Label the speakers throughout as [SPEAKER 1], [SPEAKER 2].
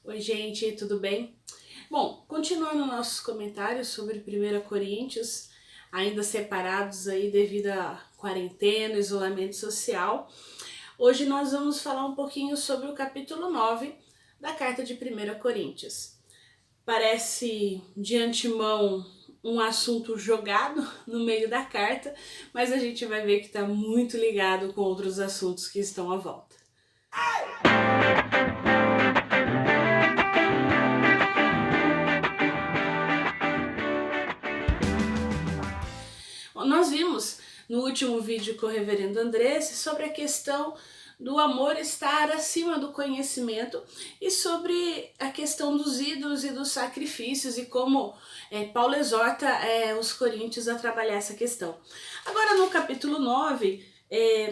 [SPEAKER 1] Oi gente, tudo bem? Bom, continuando nossos comentários sobre 1 Coríntios, ainda separados aí devido à quarentena, isolamento social, hoje nós vamos falar um pouquinho sobre o capítulo 9 da carta de 1 Coríntios. Parece de antemão um assunto jogado no meio da carta, mas a gente vai ver que está muito ligado com outros assuntos que estão à volta. Nós vimos no último vídeo com o reverendo Andrés sobre a questão do amor estar acima do conhecimento e sobre a questão dos ídolos e dos sacrifícios e como Paulo exorta os coríntios a trabalhar essa questão. Agora no capítulo 9,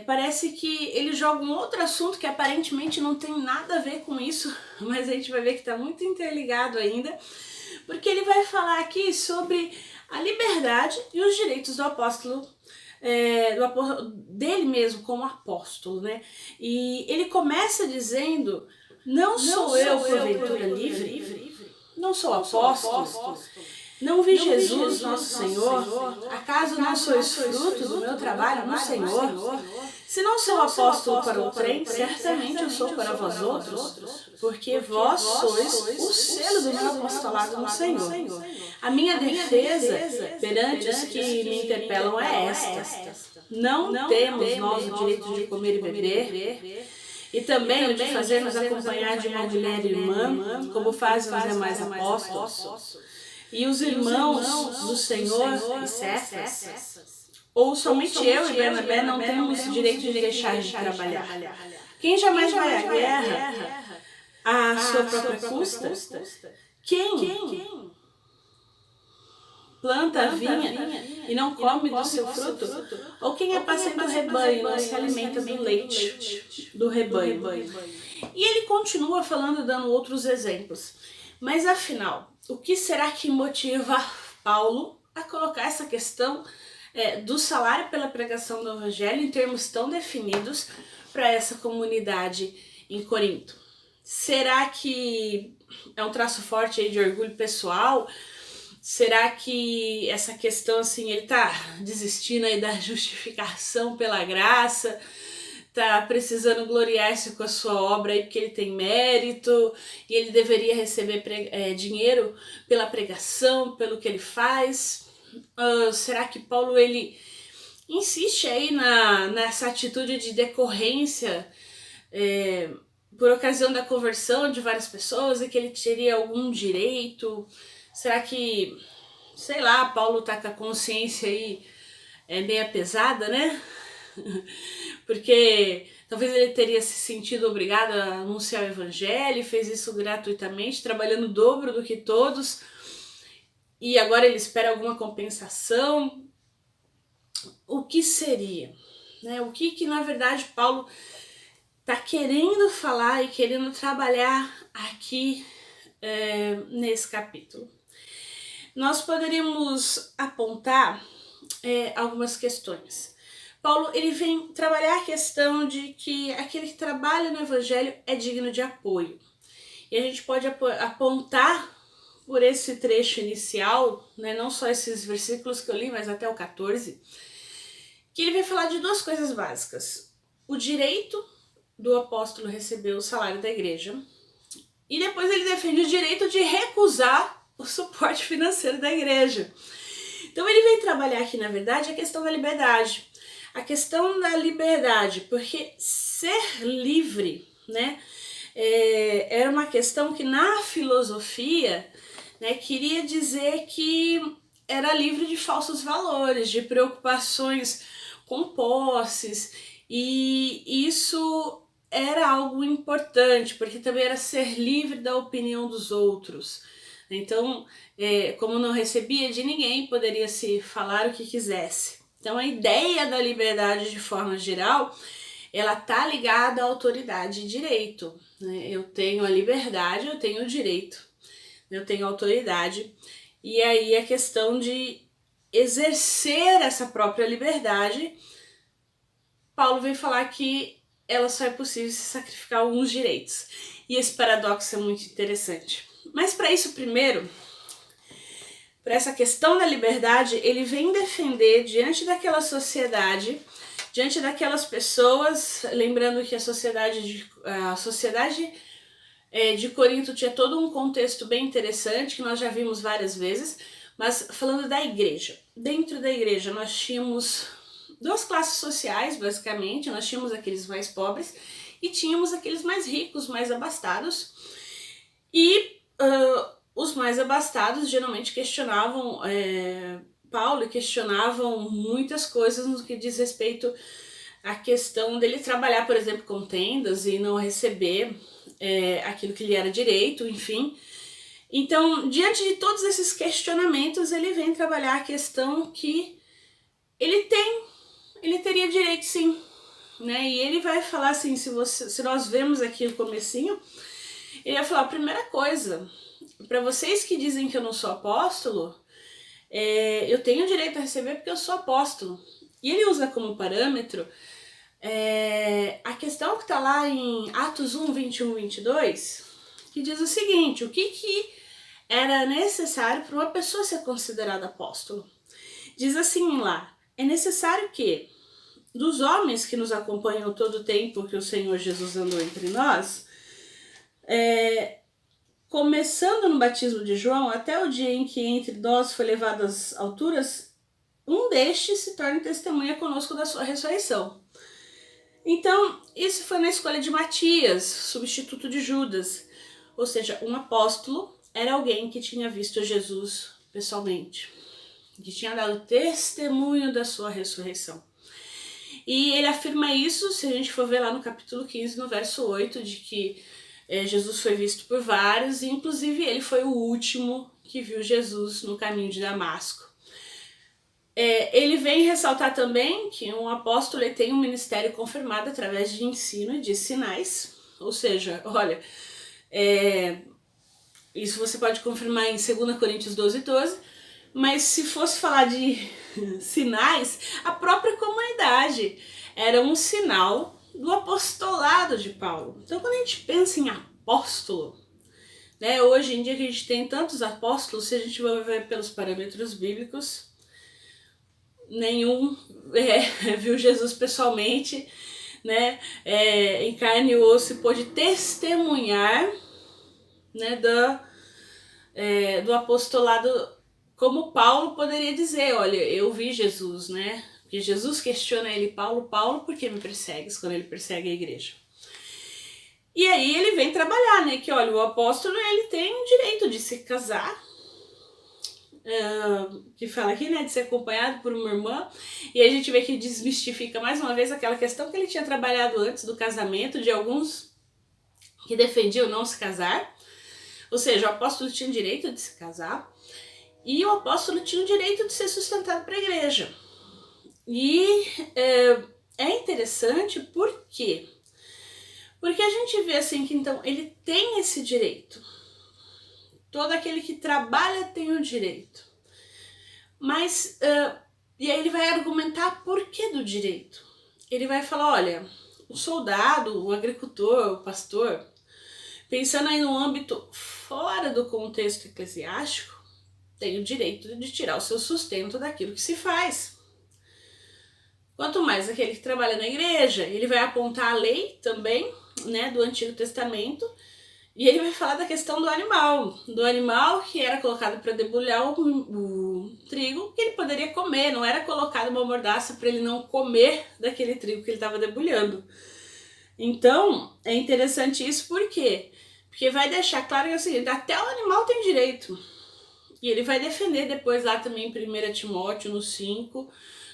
[SPEAKER 1] parece que ele joga um outro assunto que aparentemente não tem nada a ver com isso, mas a gente vai ver que está muito interligado ainda, porque ele vai falar aqui sobre a liberdade e os direitos do apóstolo, dele mesmo como apóstolo, né? E ele começa dizendo: não sou eu porventura livre? Não sou apóstolo? Não vi Jesus, nosso Senhor? Acaso não sois fruto do meu trabalho no Senhor? Se não sou apóstolo para outrem, certamente eu sou para vós outros, porque vós sois o selo do meu apostolado no Senhor. A minha defesa perante os que me interpelam é esta: não temos nós o direito de comer e beber, e também o de fazer-nos acompanhar de uma mulher irmã, como fazem os demais apóstolos. E os irmãos do Senhor e Cefas, ou somente eu e Bernabé não temos o direito de deixar de trabalhar. Quem jamais vai à guerra à sua própria custa? Quem planta a vinha e não come do seu fruto? Ou quem apacenta o rebanho e não se alimenta do leite do rebanho? E ele continua falando, dando outros exemplos. Mas afinal, o que será que motiva Paulo a colocar essa questão do salário pela pregação do evangelho em termos tão definidos para essa comunidade em Corinto? Será que é um traço forte aí de orgulho pessoal? Será que essa questão, assim, ele tá desistindo aí da justificação pela graça? Tá precisando gloriar-se com a sua obra aí porque ele tem mérito e ele deveria receber dinheiro pela pregação, pelo que ele faz? Será que Paulo ele insiste aí nessa atitude de decorrência por ocasião da conversão de várias pessoas e que ele teria algum direito? Será que, sei lá, Paulo tá com a consciência aí meio pesada, né? Porque talvez ele teria se sentido obrigado a anunciar o evangelho e fez isso gratuitamente, trabalhando o dobro do que todos, e agora ele espera alguma compensação. O que seria? Né? O que na verdade Paulo está querendo falar e querendo trabalhar aqui nesse capítulo? Nós poderíamos apontar algumas questões. Paulo ele vem trabalhar a questão de que aquele que trabalha no evangelho é digno de apoio. E a gente pode apontar por esse trecho inicial, né, não só esses versículos que eu li, mas até o 14, que ele vem falar de duas coisas básicas: o direito do apóstolo receber o salário da igreja, e depois ele defende o direito de recusar o suporte financeiro da igreja. Então ele vem trabalhar aqui, na verdade, a questão da liberdade. A questão da liberdade, porque ser livre, né, era uma questão que na filosofia, né, queria dizer que era livre de falsos valores, de preocupações com posses, e isso era algo importante, porque também era ser livre da opinião dos outros. Então, como não recebia de ninguém, poderia se falar o que quisesse. Então a ideia da liberdade de forma geral, ela tá ligada à autoridade e direito, né? Eu tenho a liberdade, eu tenho o direito, eu tenho autoridade, e aí a questão de exercer essa própria liberdade, Paulo vem falar que ela só é possível se sacrificar alguns direitos. E esse paradoxo é muito interessante. Mas para isso, primeiro, para essa questão da liberdade, ele vem defender diante daquela sociedade, diante daquelas pessoas, lembrando que a sociedade de Corinto tinha todo um contexto bem interessante, que nós já vimos várias vezes, mas falando da igreja. Dentro da igreja nós tínhamos duas classes sociais, basicamente. Nós tínhamos aqueles mais pobres e tínhamos aqueles mais ricos, mais abastados. E os mais abastados geralmente questionavam Paulo, questionavam muitas coisas no que diz respeito à questão dele trabalhar, por exemplo, com tendas e não receber aquilo que lhe era direito, enfim. Então, diante de todos esses questionamentos, ele vem trabalhar a questão que ele teria direito sim, né? E ele vai falar assim, se nós vemos aqui o comecinho, ele vai falar, a primeira coisa, para vocês que dizem que eu não sou apóstolo, eu tenho direito a receber porque eu sou apóstolo. E ele usa como parâmetro a questão que está lá em Atos 1, 21, 22, que diz o seguinte, o que era necessário para uma pessoa ser considerada apóstolo. Diz assim lá, é necessário que dos homens que nos acompanham todo o tempo que o Senhor Jesus andou entre nós, começando no batismo de João, até o dia em que entre nós foi levado às alturas, um destes se torne testemunha conosco da sua ressurreição. Então, isso foi na escolha de Matias, substituto de Judas. Ou seja, um apóstolo era alguém que tinha visto Jesus pessoalmente, que tinha dado testemunho da sua ressurreição. E ele afirma isso, se a gente for ver lá no capítulo 15, no verso 8, de que Jesus foi visto por vários, e inclusive ele foi o último que viu Jesus no caminho de Damasco. Ele vem ressaltar também que um apóstolo tem um ministério confirmado através de ensino e de sinais, ou seja, olha, isso você pode confirmar em 2 Coríntios 12, 12, mas se fosse falar de sinais, a própria comunidade era um sinal do apostolado de Paulo. Então, quando a gente pensa em apóstolo, né, hoje em dia que a gente tem tantos apóstolos, se a gente vai ver pelos parâmetros bíblicos, nenhum viu Jesus pessoalmente, né, em carne e osso, e pôde testemunhar, né, do apostolado, como Paulo poderia dizer, olha, eu vi Jesus, né? Porque Jesus questiona ele, Paulo, por que me persegues? Quando ele persegue a igreja. E aí ele vem trabalhar, né? Que olha, o apóstolo, ele tem o direito de se casar, que fala aqui, né, de ser acompanhado por uma irmã, e a gente vê que desmistifica mais uma vez aquela questão que ele tinha trabalhado antes do casamento, de alguns que defendiam não se casar, ou seja, o apóstolo tinha o direito de se casar, e o apóstolo tinha o direito de ser sustentado para a igreja. E é interessante por quê? Porque a gente vê assim que então ele tem esse direito. Todo aquele que trabalha tem o direito. Mas, e aí ele vai argumentar por que do direito. Ele vai falar, olha, o soldado, o agricultor, o pastor, pensando aí no âmbito fora do contexto eclesiástico, tem o direito de tirar o seu sustento daquilo que se faz. Quanto mais aquele que trabalha na igreja, ele vai apontar a lei também, né, do Antigo Testamento, e ele vai falar da questão do animal que era colocado para debulhar o trigo, que ele poderia comer, não era colocado uma mordaça para ele não comer daquele trigo que ele estava debulhando. Então, é interessante isso, por quê? Porque vai deixar claro que é o seguinte, até o animal tem direito. E ele vai defender depois lá também em 1 Timóteo, no 5,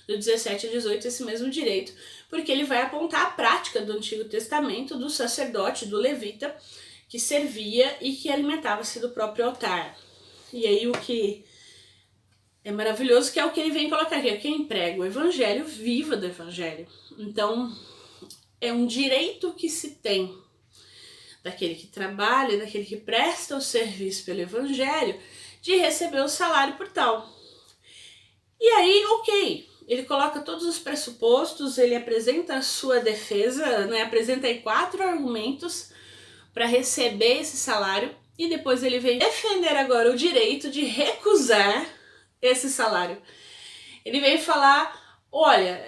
[SPEAKER 1] do 17 a 18, esse mesmo direito, porque ele vai apontar a prática do Antigo Testamento, do sacerdote, do levita, que servia e que alimentava-se do próprio altar. E aí o que é maravilhoso que é o que ele vem colocar aqui, quem prega o evangelho, viva do evangelho. Então, é um direito que se tem daquele que trabalha, daquele que presta o serviço pelo evangelho, de receber o salário por tal. E aí, ok, ele coloca todos os pressupostos, ele apresenta a sua defesa, né, apresenta aí 4 argumentos para receber esse salário, e depois ele vem defender agora o direito de recusar esse salário. Ele veio falar, olha,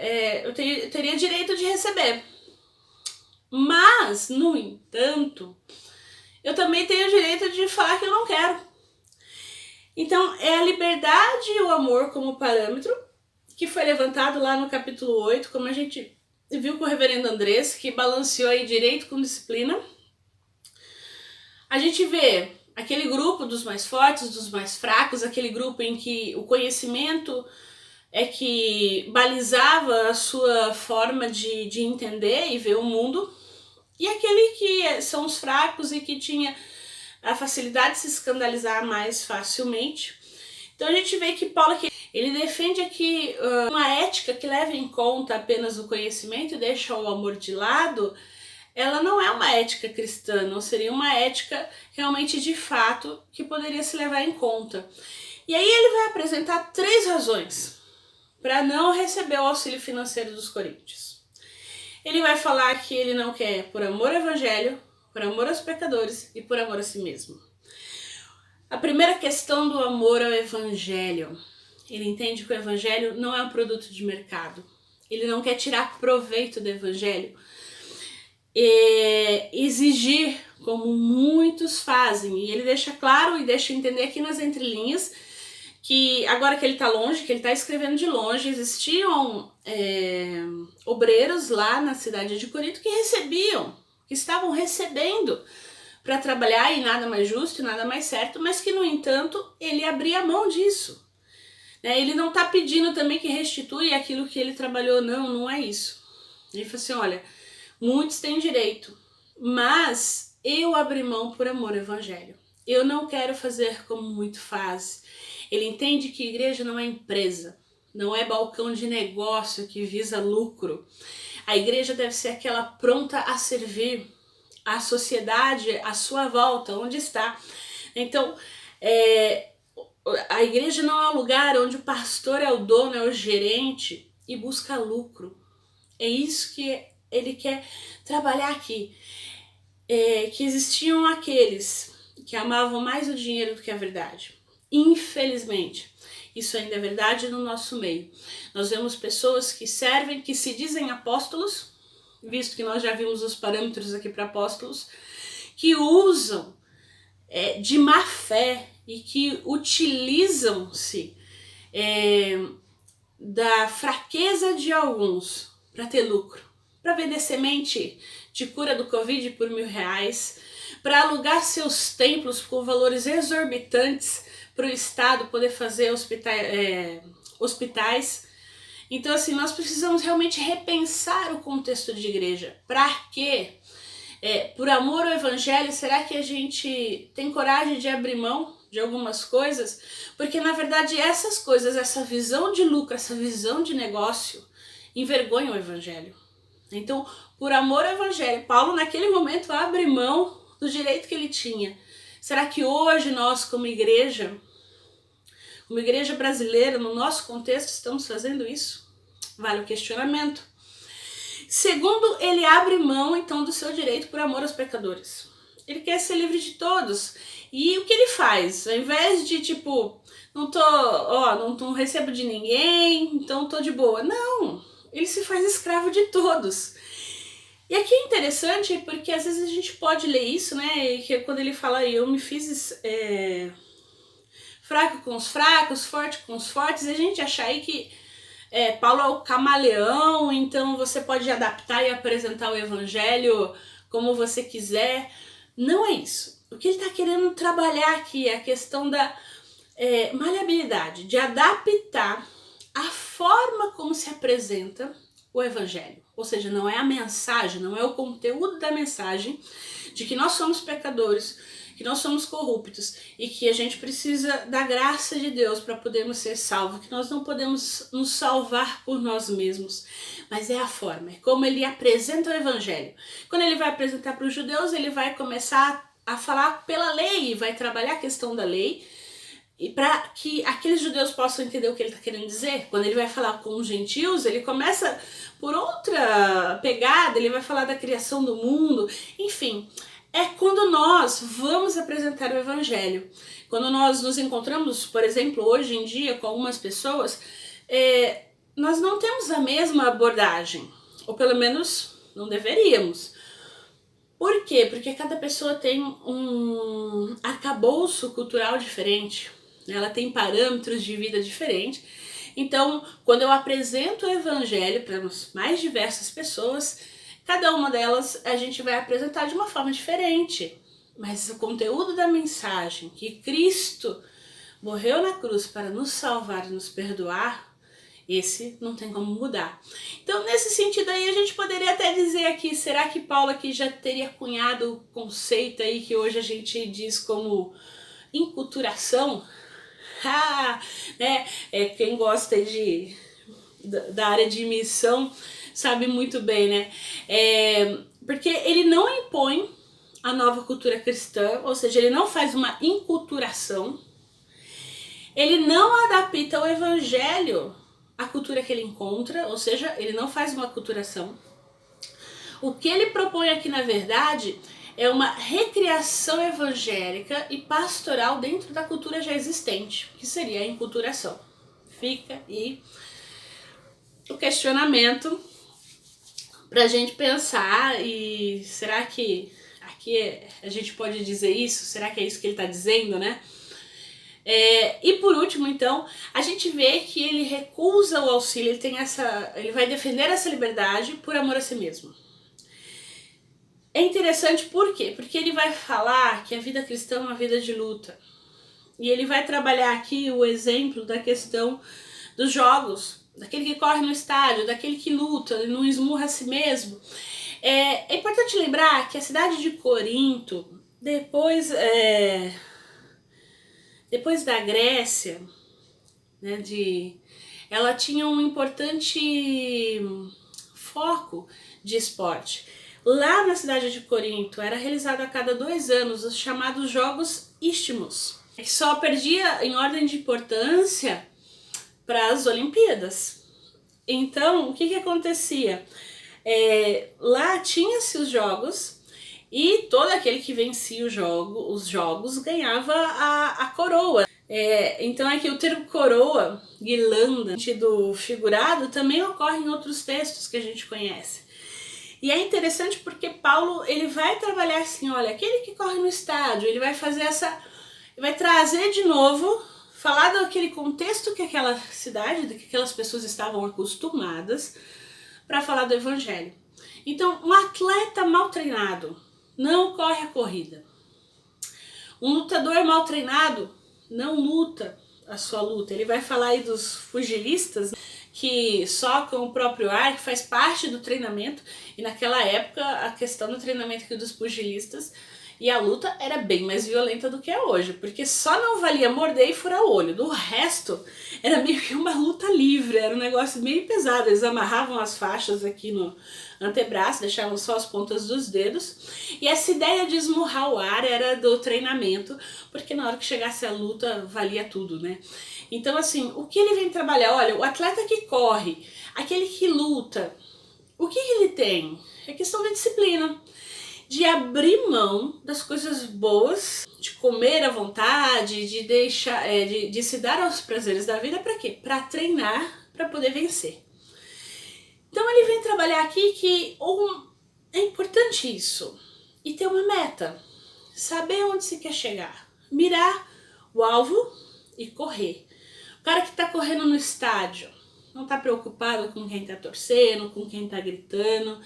[SPEAKER 1] eu teria direito de receber, mas, no entanto, eu também tenho o direito de falar que eu não quero. Então, é a liberdade e o amor como parâmetro, que foi levantado lá no capítulo 8, como a gente viu com o reverendo Andrés, que balanceou aí direito com disciplina. A gente vê aquele grupo dos mais fortes, dos mais fracos, aquele grupo em que o conhecimento é que balizava a sua forma de entender e ver o mundo, e aquele que são os fracos e que tinha a facilidade de se escandalizar mais facilmente. Então a gente vê que Paulo aqui, ele defende aqui uma ética que leva em conta apenas o conhecimento e deixa o amor de lado. Ela não é uma ética cristã, não seria uma ética realmente de fato que poderia se levar em conta. E aí ele vai apresentar 3 razões para não receber o auxílio financeiro dos coríntios. Ele vai falar que ele não quer por amor ao evangelho, por amor aos pecadores e por amor a si mesmo. A primeira questão do amor ao evangelho. Ele entende que o evangelho não é um produto de mercado. Ele não quer tirar proveito do evangelho. Exigir, como muitos fazem. E ele deixa claro e deixa entender aqui nas entrelinhas que agora que ele está longe, que ele está escrevendo de longe, existiam obreiros lá na cidade de Corinto que estavam recebendo para trabalhar, e nada mais justo e nada mais certo, mas que, no entanto, ele abria mão disso. Ele não está pedindo também que restitui aquilo que ele trabalhou, não é isso. Ele fala assim, olha, muitos têm direito, mas eu abri mão por amor ao evangelho. Eu não quero fazer como muito faz. Ele entende que igreja não é empresa, não é balcão de negócio que visa lucro. A igreja deve ser aquela pronta a servir a sociedade à sua volta, onde está. Então, a igreja não é um lugar onde o pastor é o dono, é o gerente e busca lucro. É isso que ele quer trabalhar aqui. Que existiam aqueles que amavam mais o dinheiro do que a verdade. Infelizmente, isso ainda é verdade no nosso meio. Nós vemos pessoas que servem, que se dizem apóstolos, visto que nós já vimos os parâmetros aqui para apóstolos, que usam de má fé e que utilizam-se da fraqueza de alguns para ter lucro, para vender semente de cura do Covid por R$1.000, para alugar seus templos com valores exorbitantes para o Estado poder fazer hospitais. Então, assim, nós precisamos realmente repensar o contexto de igreja. Para quê? Por amor ao evangelho, será que a gente tem coragem de abrir mão de algumas coisas? Porque, na verdade, essas coisas, essa visão de lucro, essa visão de negócio, envergonham o evangelho. Então, por amor ao evangelho, Paulo, naquele momento, abre mão do direito que ele tinha. Será que hoje nós, como igreja brasileira, no nosso contexto, estamos fazendo isso? Vale o questionamento. Segundo, ele abre mão, então, do seu direito por amor aos pecadores. Ele quer ser livre de todos. E o que ele faz? Ao invés de, não recebo de ninguém, então tô de boa. Não, ele se faz escravo de todos. E aqui é interessante porque às vezes a gente pode ler isso, né? Que quando ele fala, eu me fiz fraco com os fracos, forte com os fortes, e a gente achar aí que Paulo é o camaleão, então você pode adaptar e apresentar o evangelho como você quiser. Não é isso. O que ele está querendo trabalhar aqui é a questão da maleabilidade, de adaptar a forma como se apresenta o evangelho. Ou seja, não é a mensagem, não é o conteúdo da mensagem de que nós somos pecadores, que nós somos corruptos e que a gente precisa da graça de Deus para podermos ser salvos, que nós não podemos nos salvar por nós mesmos, mas é a forma, é como ele apresenta o evangelho. Quando ele vai apresentar para os judeus, ele vai começar a falar pela lei, vai trabalhar a questão da lei, e para que aqueles judeus possam entender o que ele está querendo dizer. Quando ele vai falar com os gentios, ele começa por outra pegada, ele vai falar da criação do mundo, enfim. é quando nós vamos apresentar o Evangelho. Quando nós nos encontramos, por exemplo, hoje em dia com algumas pessoas, nós não temos a mesma abordagem, ou pelo menos não deveríamos. Por quê? Porque cada pessoa tem um arcabouço cultural diferente, ela tem parâmetros de vida diferentes. Então, quando eu apresento o Evangelho para as mais diversas pessoas, cada uma delas a gente vai apresentar de uma forma diferente. Mas o conteúdo da mensagem, que Cristo morreu na cruz para nos salvar e nos perdoar, esse não tem como mudar. Então, nesse sentido aí, a gente poderia até dizer aqui, será que Paulo aqui já teria cunhado o conceito aí que hoje a gente diz como enculturação? Né? Quem gosta da área de missão sabe muito bem, né? Porque ele não impõe a nova cultura cristã, ou seja, ele não faz uma enculturação, ele não adapta o evangelho à cultura que ele encontra, ou seja, ele não faz uma aculturação. O que ele propõe aqui, na verdade, é uma recriação evangélica e pastoral dentro da cultura já existente, que seria a enculturação. Fica aí o questionamento para a gente pensar, e será que aqui a gente pode dizer isso? Será que é isso que ele está dizendo, né? E por último, então, a gente vê que ele recusa o auxílio, ele vai defender essa liberdade por amor a si mesmo. É interessante por quê? Porque ele vai falar que a vida cristã é uma vida de luta. E ele vai trabalhar aqui o exemplo da questão dos jogos, daquele que corre no estádio, daquele que luta, não esmurra a si mesmo. É importante lembrar que a cidade de Corinto, depois da Grécia, né, ela tinha um importante foco de esporte. Lá na cidade de Corinto era realizado a cada 2 anos os chamados Jogos Istmos, que só perdia em ordem de importância para as Olimpíadas. Então, o que acontecia? Lá tinha-se os jogos e todo aquele que vencia os jogos ganhava a coroa. Então aqui o termo coroa, guirlanda, sentido figurado, também ocorre em outros textos que a gente conhece. E é interessante porque Paulo ele vai trabalhar assim, olha, aquele que corre no estádio, ele vai fazer vai trazer de novo, falar daquele contexto que aquela cidade, que aquelas pessoas estavam acostumadas, para falar do evangelho. Então, um atleta mal treinado não corre a corrida. Um lutador mal treinado não luta a sua luta. Ele vai falar aí dos pugilistas que socam o próprio ar, que faz parte do treinamento. E naquela época, a questão do treinamento aqui dos pugilistas e a luta era bem mais violenta do que é hoje, porque só não valia morder e furar o olho. Do resto, era meio que uma luta livre, era um negócio meio pesado. Eles amarravam as faixas aqui no antebraço, deixavam só as pontas dos dedos. E essa ideia de esmurrar o ar era do treinamento, porque na hora que chegasse a luta, valia tudo, né? Então, assim, o que ele vem trabalhar? Olha, o atleta que corre, aquele que luta, o que ele tem? É questão da disciplina, de abrir mão das coisas boas, de comer à vontade, de deixar, de se dar aos prazeres da vida, para quê? Para treinar, para poder vencer. Então ele vem trabalhar aqui que é importante isso, e ter uma meta, saber onde se quer chegar, mirar o alvo e correr. O cara que está correndo no estádio não está preocupado com quem está torcendo, com quem está gritando.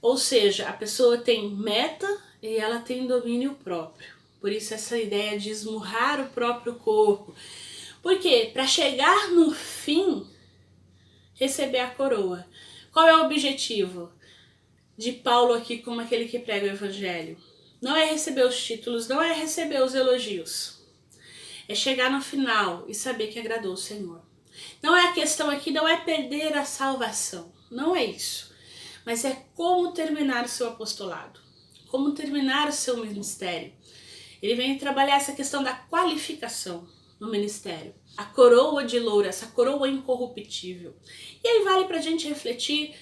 [SPEAKER 1] Ou seja, a pessoa tem meta e ela tem domínio próprio. Por isso essa ideia de esmurrar o próprio corpo. Por quê? Para chegar no fim, receber a coroa. Qual é o objetivo de Paulo aqui como aquele que prega o evangelho? Não é receber os títulos, não é receber os elogios. É chegar no final e saber que agradou o Senhor. Não é a questão aqui, não é perder a salvação. Não é isso. Mas é como terminar o seu apostolado, como terminar o seu ministério. Ele vem trabalhar essa questão da qualificação no ministério. A coroa de louro, essa coroa incorruptível. E aí vale para a gente refletir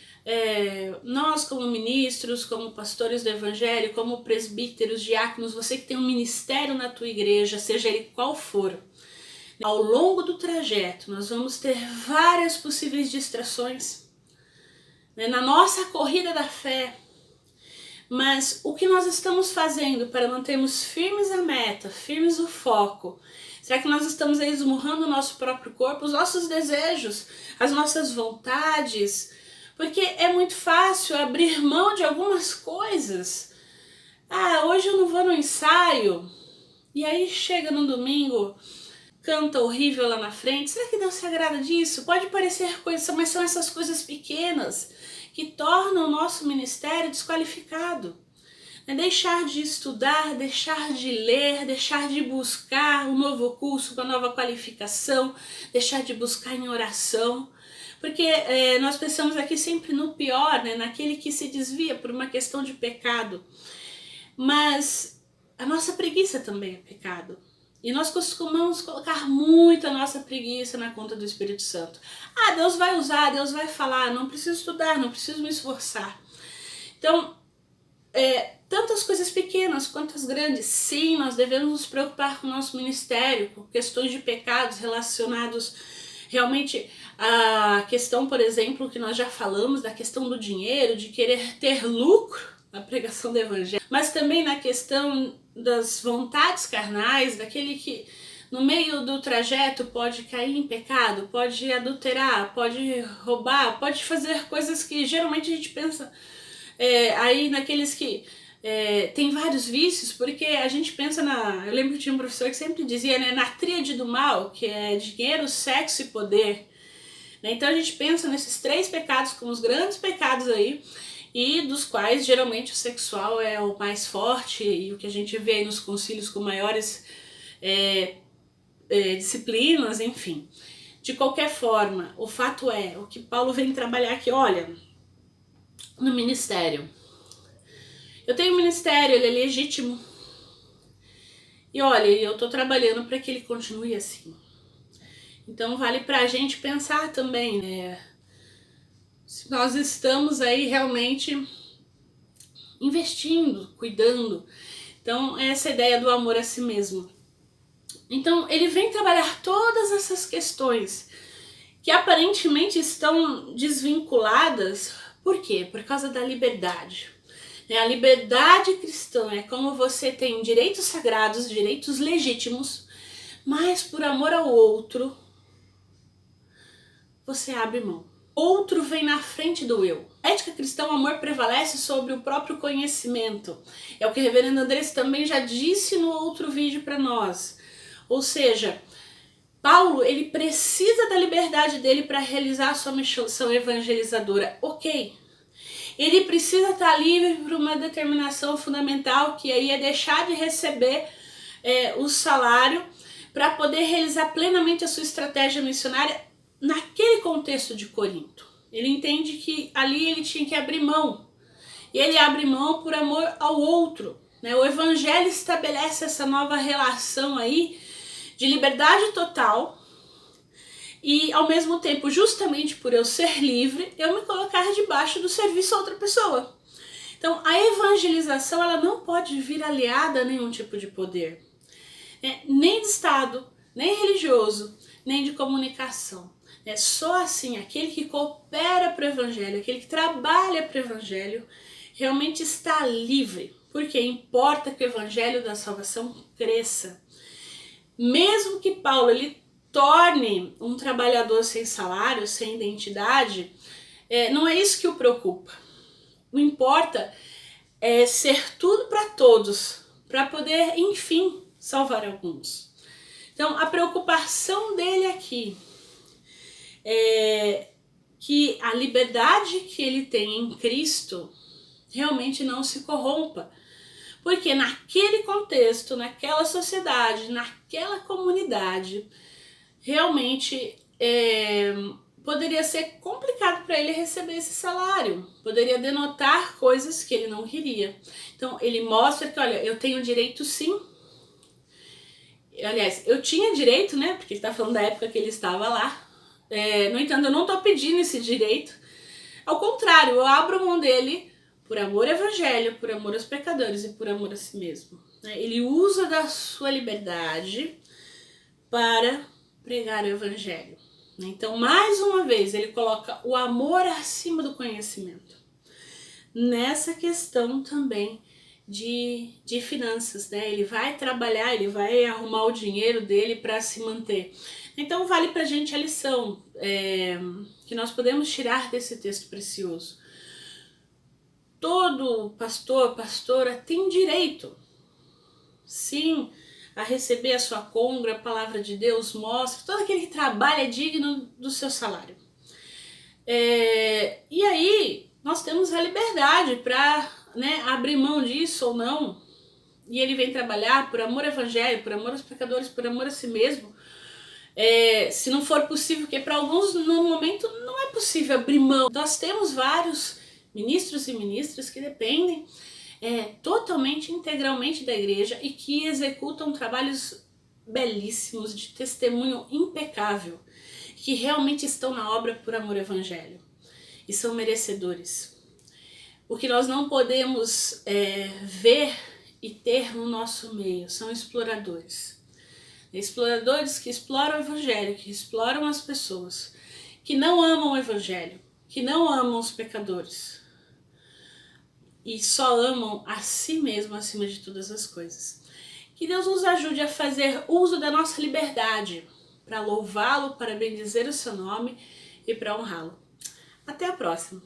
[SPEAKER 1] nós como ministros, como pastores do evangelho, como presbíteros, diáconos, você que tem um ministério na tua igreja, seja ele qual for, ao longo do trajeto nós vamos ter várias possíveis distrações, né, na nossa corrida da fé. Mas o que nós estamos fazendo para mantermos firmes a meta, firmes o foco? Será que nós estamos aí esmurrando o nosso próprio corpo, os nossos desejos, as nossas vontades? Porque é muito fácil abrir mão de algumas coisas. Hoje eu não vou no ensaio. E aí chega no domingo, canta horrível lá na frente. Será que Deus se agrada disso? Pode parecer coisa, mas são essas coisas pequenas que tornam o nosso ministério desqualificado. É deixar de estudar, deixar de ler, deixar de buscar um novo curso, uma nova qualificação, deixar de buscar em oração. Porque nós pensamos aqui sempre no pior, né? Naquele que se desvia por uma questão de pecado. Mas a nossa preguiça também é pecado. E nós costumamos colocar muito a nossa preguiça na conta do Espírito Santo. Deus vai usar, Deus vai falar, não preciso estudar, não preciso me esforçar. Então, tantas coisas pequenas quanto as grandes, sim, nós devemos nos preocupar com o nosso ministério, com questões de pecados relacionados realmente à questão, por exemplo, que nós já falamos, da questão do dinheiro, de querer ter lucro na pregação do evangelho, mas também na questão das vontades carnais, daquele que no meio do trajeto pode cair em pecado, pode adulterar, pode roubar, pode fazer coisas que geralmente a gente pensa aí naqueles que tem vários vícios, porque a gente pensa eu lembro que tinha um professor que sempre dizia, né, na tríade do mal, que é dinheiro, sexo e poder. Então a gente pensa nesses 3 pecados como os grandes pecados aí, e dos quais geralmente o sexual é o mais forte, e o que a gente vê aí nos concílios com maiores disciplinas, enfim. De qualquer forma, o fato é, o que Paulo vem trabalhar aqui, olha, no ministério. Eu tenho um ministério, ele é legítimo. E olha, eu tô trabalhando para que ele continue assim. Então vale pra gente pensar também, né? Se nós estamos aí realmente investindo, cuidando. Então, essa ideia do amor a si mesmo. Então, ele vem trabalhar todas essas questões que aparentemente estão desvinculadas. Por quê? Por causa da liberdade. A liberdade cristã é como você tem direitos sagrados, direitos legítimos, mas por amor ao outro, você abre mão. Outro vem na frente do eu. A ética cristã, o amor prevalece sobre o próprio conhecimento. É o que o reverendo Andrés também já disse no outro vídeo para nós. Ou seja, Paulo, ele precisa da liberdade dele para realizar a sua missão evangelizadora. Ok. Ele precisa estar livre por uma determinação fundamental, que aí é deixar de receber o salário para poder realizar plenamente a sua estratégia missionária naquele contexto de Corinto. Ele entende que ali ele tinha que abrir mão. E ele abre mão por amor ao outro. Né? O evangelho estabelece essa nova relação aí de liberdade total e, ao mesmo tempo, justamente por eu ser livre, eu me colocar debaixo do serviço a outra pessoa. Então, a evangelização ela não pode vir aliada a nenhum tipo de poder. Nem de Estado, nem religioso, nem de comunicação. Só assim, aquele que coopera para o evangelho, aquele que trabalha para o evangelho, realmente está livre. Porque importa que o evangelho da salvação cresça. Mesmo que Paulo ele torne um trabalhador sem salário, sem identidade, não é isso que o preocupa. O que importa é ser tudo para todos, para poder, enfim, salvar alguns. Então, a preocupação dele aqui é que a liberdade que ele tem em Cristo realmente não se corrompa. Porque naquele contexto, naquela sociedade, naquela comunidade, realmente poderia ser complicado para ele receber esse salário. Poderia denotar coisas que ele não queria. Então, ele mostra que, olha, eu tenho direito sim. Aliás, eu tinha direito, né? Porque ele está falando da época que ele estava lá. No entanto, eu não estou pedindo esse direito. Ao contrário, eu abro mão dele por amor ao evangelho, por amor aos pecadores e por amor a si mesmo. Ele usa da sua liberdade para pregar o evangelho. Então, mais uma vez, ele coloca o amor acima do conhecimento. Nessa questão também de finanças, né? Ele vai trabalhar, ele vai arrumar o dinheiro dele para se manter. Então, vale pra gente a lição que nós podemos tirar desse texto precioso. Todo pastor, pastora tem direito, sim, a receber a sua congre, a palavra de Deus mostra, todo aquele que trabalha é digno do seu salário. E aí, nós temos a liberdade para, né, abrir mão disso ou não, e ele vem trabalhar por amor ao evangelho, por amor aos pecadores, por amor a si mesmo. Se não for possível, porque para alguns no momento não é possível abrir mão. Nós temos vários ministros e ministras que dependem totalmente, integralmente da igreja e que executam trabalhos belíssimos, de testemunho impecável, que realmente estão na obra por amor ao evangelho e são merecedores. O que nós não podemos ver e ter no nosso meio são exploradores. Exploradores que exploram o evangelho, que exploram as pessoas, que não amam o evangelho, que não amam os pecadores e só amam a si mesmo acima de todas as coisas. Que Deus nos ajude a fazer uso da nossa liberdade para louvá-lo, para bendizer o seu nome e para honrá-lo. Até a próxima!